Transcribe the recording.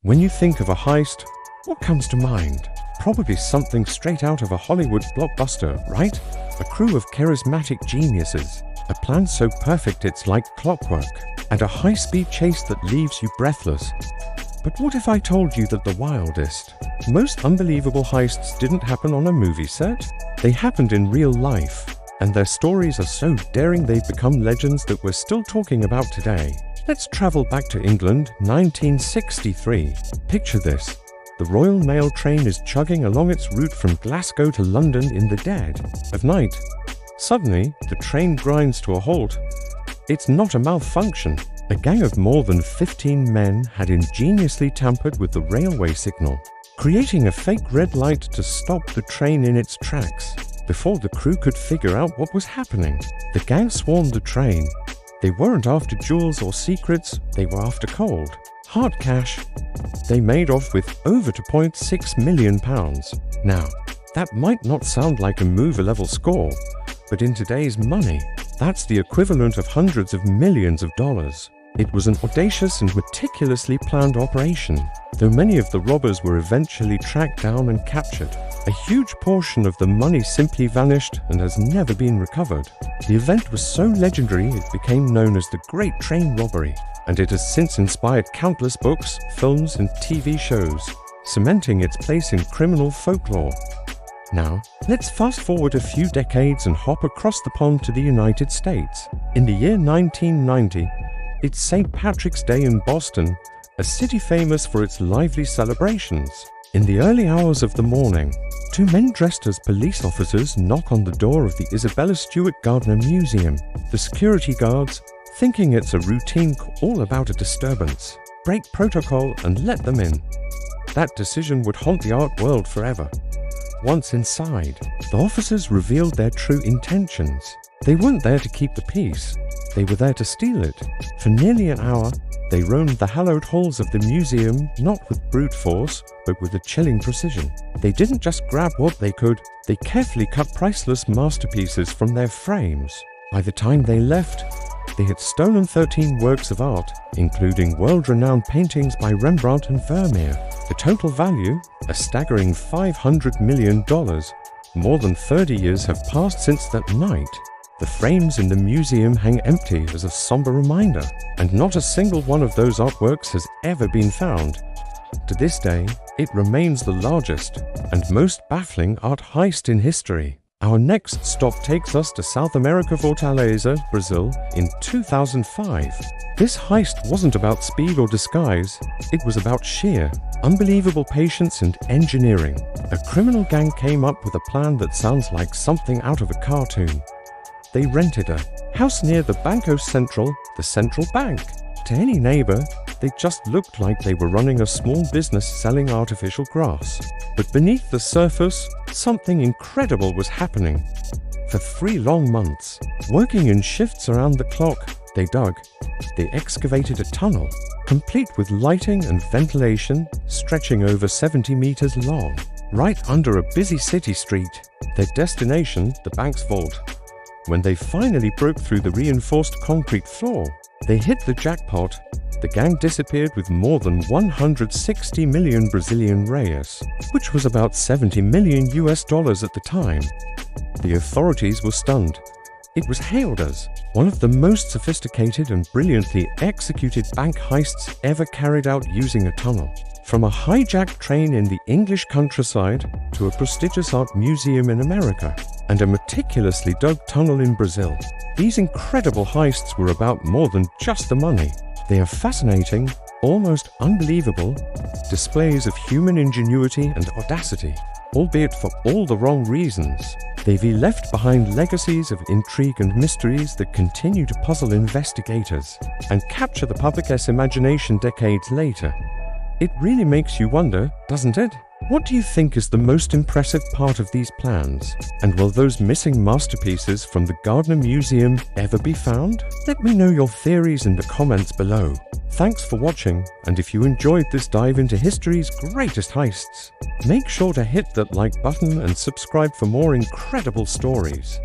When you think of a heist, what comes to mind? Probably something straight out of a Hollywood blockbuster, right? A crew of charismatic geniuses, a plan so perfect it's like clockwork, and a high-speed chase that leaves you breathless. But what if I told you that the wildest, most unbelievable heists didn't happen on a movie set? They happened in real life, and their stories are so daring they've become legends that we're still talking about today. Let's travel back to England, 1963. Picture this. The Royal Mail train is chugging along its route from Glasgow to London in the dead of night. Suddenly, the train grinds to a halt. It's not a malfunction. A gang of more than 15 men had ingeniously tampered with the railway signal, creating a fake red light to stop the train in its tracks. Before the crew could figure out what was happening, the gang swarmed the train. They weren't after jewels or secrets, they were after cold, hard cash. They made off with over £2.6 million. Now, that might not sound like a movie-level score, but in today's money, that's the equivalent of hundreds of millions of dollars. It was an audacious and meticulously planned operation. Though many of the robbers were eventually tracked down and captured, a huge portion of the money simply vanished and has never been recovered. The event was so legendary it became known as the Great Train Robbery, and it has since inspired countless books, films, and TV shows, cementing its place in criminal folklore. Now, let's fast forward a few decades and hop across the pond to the United States. In the year 1990, it's St. Patrick's Day in Boston, a city famous for its lively celebrations. In the early hours of the morning, two men dressed as police officers knock on the door of the Isabella Stewart Gardner Museum. The security guards, thinking it's a routine call about a disturbance, break protocol and let them in. That decision would haunt the art world forever. Once inside, the officers revealed their true intentions. They weren't there to keep the peace. They were there to steal it. For nearly an hour, they roamed the hallowed halls of the museum, not with brute force, but with a chilling precision. They didn't just grab what they could, they carefully cut priceless masterpieces from their frames. By the time they left, they had stolen 13 works of art, including world-renowned paintings by Rembrandt and Vermeer. The total value, a staggering $500 million. More than 30 years have passed since that night. The frames in the museum hang empty as a somber reminder, and not a single one of those artworks has ever been found. To this day, it remains the largest and most baffling art heist in history. Our next stop takes us to South America, Fortaleza, Brazil, in 2005. This heist wasn't about speed or disguise, it was about sheer, unbelievable patience and engineering. A criminal gang came up with a plan that sounds like something out of a cartoon. They rented a house near the Banco Central, the central bank. To any neighbor, they just looked like they were running a small business selling artificial grass. But beneath the surface, something incredible was happening. For 3 long months, working in shifts around the clock, they excavated a tunnel, complete with lighting and ventilation, stretching over 70 meters long, right under a busy city street. Their destination, the bank's vault. When they finally broke through the reinforced concrete floor, they hit the jackpot. The gang disappeared with more than 160 million Brazilian reais, which was about $70 million at the time. The authorities were stunned. It was hailed as one of the most sophisticated and brilliantly executed bank heists ever carried out using a tunnel. From a hijacked train in the English countryside to a prestigious art museum in America and a meticulously dug tunnel in Brazil, these incredible heists were about more than just the money. They are fascinating, almost unbelievable displays of human ingenuity and audacity, albeit for all the wrong reasons. They've left behind legacies of intrigue and mysteries that continue to puzzle investigators and capture the public's imagination decades later. It really makes you wonder, doesn't it? What do you think is the most impressive part of these plans? And will those missing masterpieces from the Gardner Museum ever be found? Let me know your theories in the comments below. Thanks for watching, and if you enjoyed this dive into history's greatest heists, make sure to hit that like button and subscribe for more incredible stories.